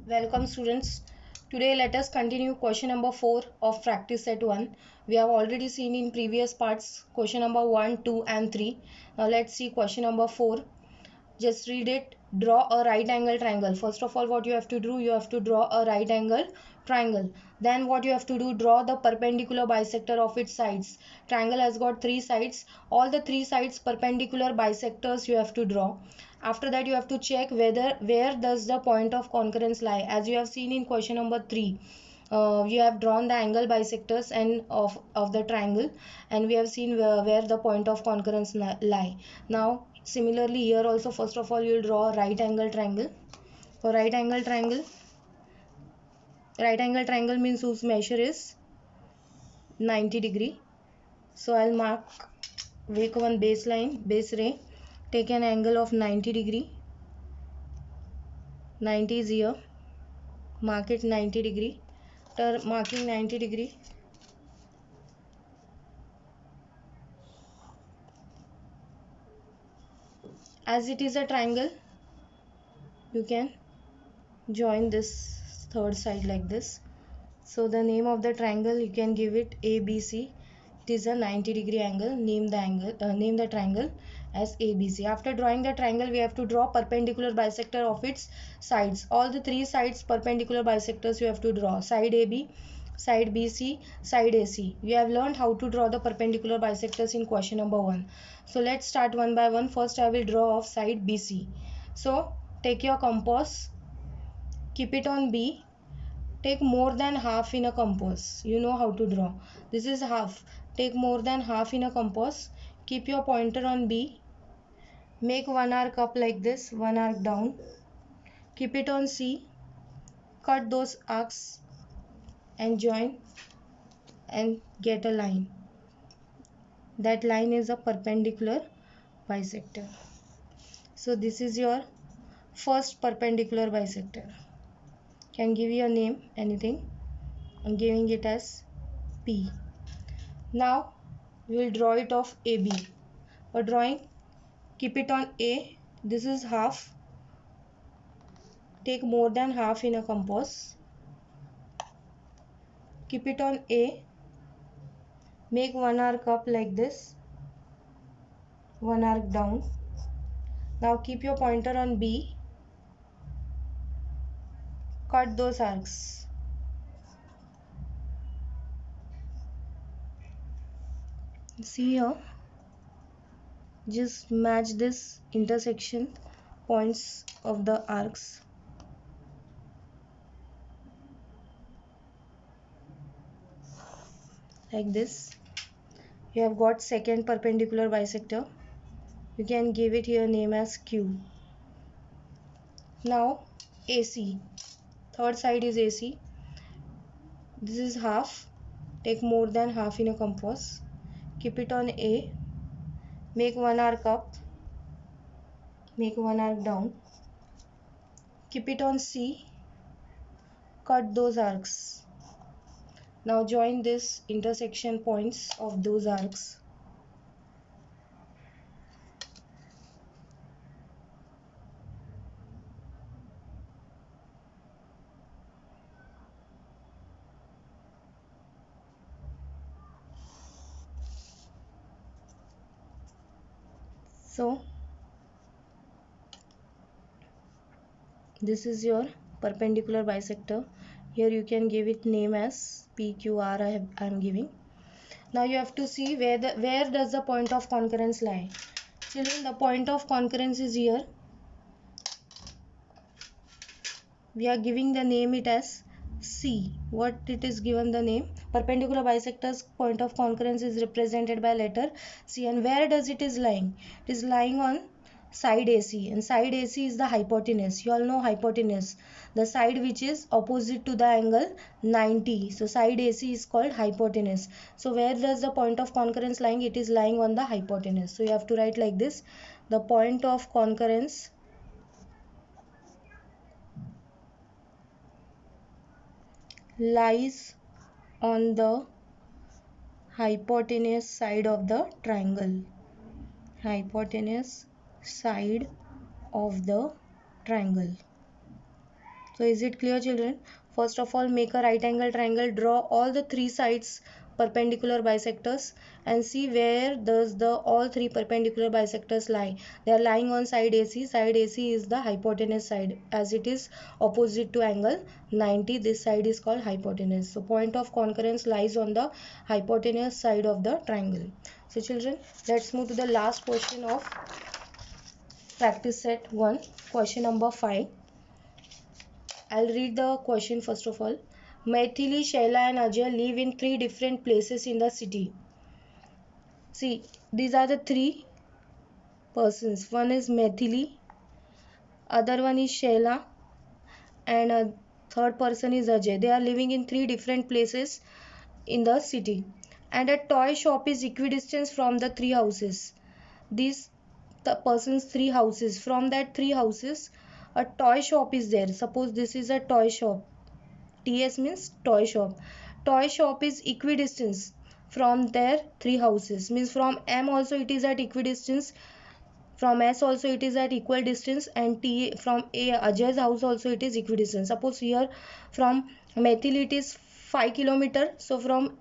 Welcome students. Today let us continue question number 4 of practice set 1. We have already seen in previous parts question number 1, 2 and 3. Now let's see question number 4. Just read it. Draw a right angle triangle. First of all, what you have to do, you have to draw a right angle triangle. Then what you have to do, draw the perpendicular bisector of its sides. Triangle has got 3 sides. All the 3 sides perpendicular bisectors you have to draw. After that, you have to check where does the point of concurrence lie. As you have seen in question number 3, you have drawn the angle bisectors and of the triangle, and we have seen where the point of concurrence lie. Now similarly here also, first of all, you will draw a right angle triangle. For right angle triangle means whose measure is 90°. So I'll make one base ray, take an angle of 90°. 90 is here, mark it 90°. After marking 90°, as it is a triangle, you can join this third side like this. So the name of the triangle, you can give it ABC. It is a 90° angle. Name the triangle as ABC. After drawing the triangle, we have to draw perpendicular bisector of its sides. All the 3 sides perpendicular bisectors you have to draw. Side AB, side BC, side AC. We have learned how to draw the perpendicular bisectors in question number 1. So let's start one by one. First I will draw off side BC. So take your compass, keep it on B. Take more than half in a compass. You know how to draw. This is half. Take more than half in a compass. Keep your pointer on B. Make one arc up like this, one arc down. Keep it on C. Cut those arcs and join and get a line. That line is a perpendicular bisector. So this is your first perpendicular bisector. Can give you a name, anything. I'm giving it as P. Now we will draw it of AB. For drawing, keep it on A. This is half. Take more than half in a compass. Keep it on A. Make one arc up like this, one arc down. Now keep your pointer on B. Cut those arcs. See here, just match this intersection points of the arcs. Like this. You have got second perpendicular bisector. You can give it here name as Q. Now AC. Third side is AC. This is half. Take more than half in a compass. Keep it on A. Make one arc up. Make one arc down. Keep it on C. Cut those arcs. Now join this intersection points of those arcs. So this is your perpendicular bisector. Here you can give it name as PQR. I am giving. Now you have to see where does the point of concurrence lie. Children, the point of concurrence is here. We are giving the name it as C. What it is given the name? Perpendicular bisector's point of concurrence is represented by letter C. And where does it is lying? It is lying on side AC, and side AC is the hypotenuse. You all know hypotenuse, the side which is opposite to the angle 90. So side AC is called hypotenuse. So where does the point of concurrence lying? It is lying on the hypotenuse. So you have to write like this: the point of concurrence lies on the hypotenuse side of the triangle. Hypotenuse side of the triangle. So is it clear, children? First of all, make a right angle triangle, draw all the three sides perpendicular bisectors and see where does the all three perpendicular bisectors lie. They are lying on side AC. Side AC is the hypotenuse side, as it is opposite to angle 90. This side is called hypotenuse. So point of concurrence lies on the hypotenuse side of the triangle. So children, let's move to the last question of practice set 1, question number 5. I'll read the question first of all. Maithili, Shaila and Ajay live in 3 different places in the city. See, these are the 3 persons. One is Maithili, other one is Shaila, and a third person is Ajay. They are living in 3 different places in the city. And a toy shop is equidistant from the 3 houses. These the person's 3 houses. From that 3 houses, a toy shop is there. Suppose this is a toy shop. TS means toy shop. Toy shop is equidistance from their 3 houses. Means from M also it is at equidistance. From S also it is at equal distance, and T from A Ajay's house also it is equidistant. Suppose here from Maithili it is 5 km. So from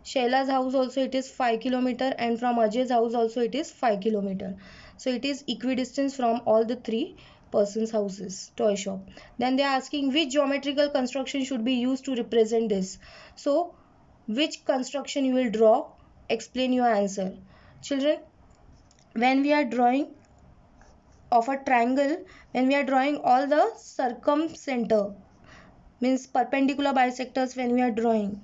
Shaila's house also it is 5 km, and from Ajay's house also it is 5 km. So it is equidistant from all the 3 persons' houses, toy shop. Then they are asking which geometrical construction should be used to represent this. So which construction you will draw? Explain your answer. Children, when we are drawing of a triangle, when we are drawing all the circumcenter, means perpendicular bisectors, when we are drawing,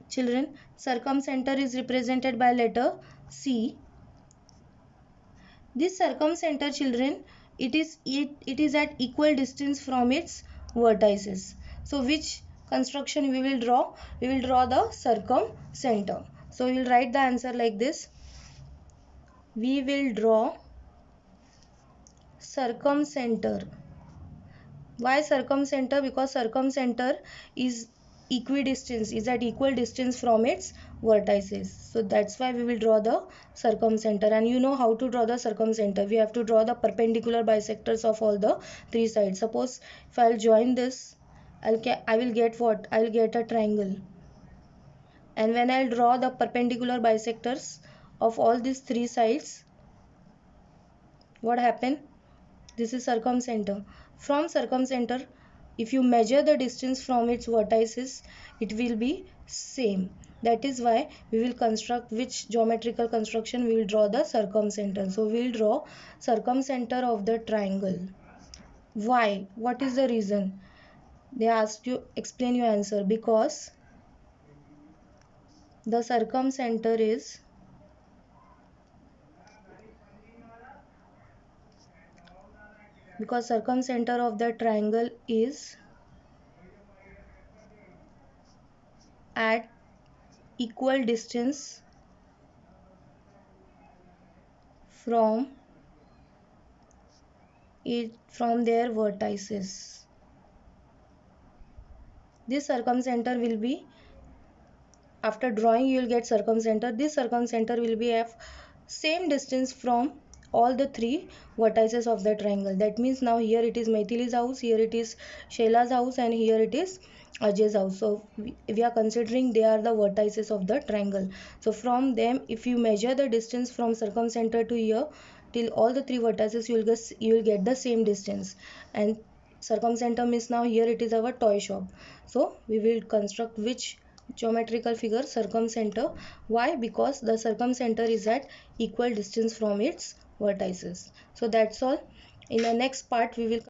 children, circumcenter is represented by letter C. This circumcenter, children, it is at equal distance from its vertices. So which construction we will draw? We will draw the circumcenter. So we will write the answer like this. We will draw circumcenter. Why circumcenter? Because circumcenter is equidistance, is at equal distance from its vertices. So that's why we will draw the circumcenter. And you know how to draw the circumcenter. We have to draw the perpendicular bisectors of all the 3 sides. Suppose if I'll join this, I will get what? I will get a triangle. And when I'll draw the perpendicular bisectors of all these 3 sides, what happened? This is circumcenter. From circumcenter, if you measure the distance from its vertices, it will be same. That is why we will construct which geometrical construction we will draw the circumcenter. So we will draw circumcenter of the triangle. Why? What is the reason? They asked you, explain your answer. Because the circumcenter is circumcenter of the triangle is at equal distance from their vertices. This circumcenter will be, after drawing you will get circumcenter. This circumcenter will be of same distance from all the 3 vertices of the triangle. That means now here it is Maithili's house, here it is Shaila's house, and here it is Ajay's house. So we are considering they are the vertices of the triangle. So from them, if you measure the distance from circumcenter to here till all the 3 vertices, you will get the same distance. And circumcenter means now here it is our toy shop. So we will construct which geometrical figure? Circumcenter. Why? Because the circumcenter is at equal distance from its vertices. So that's all. In the next part we will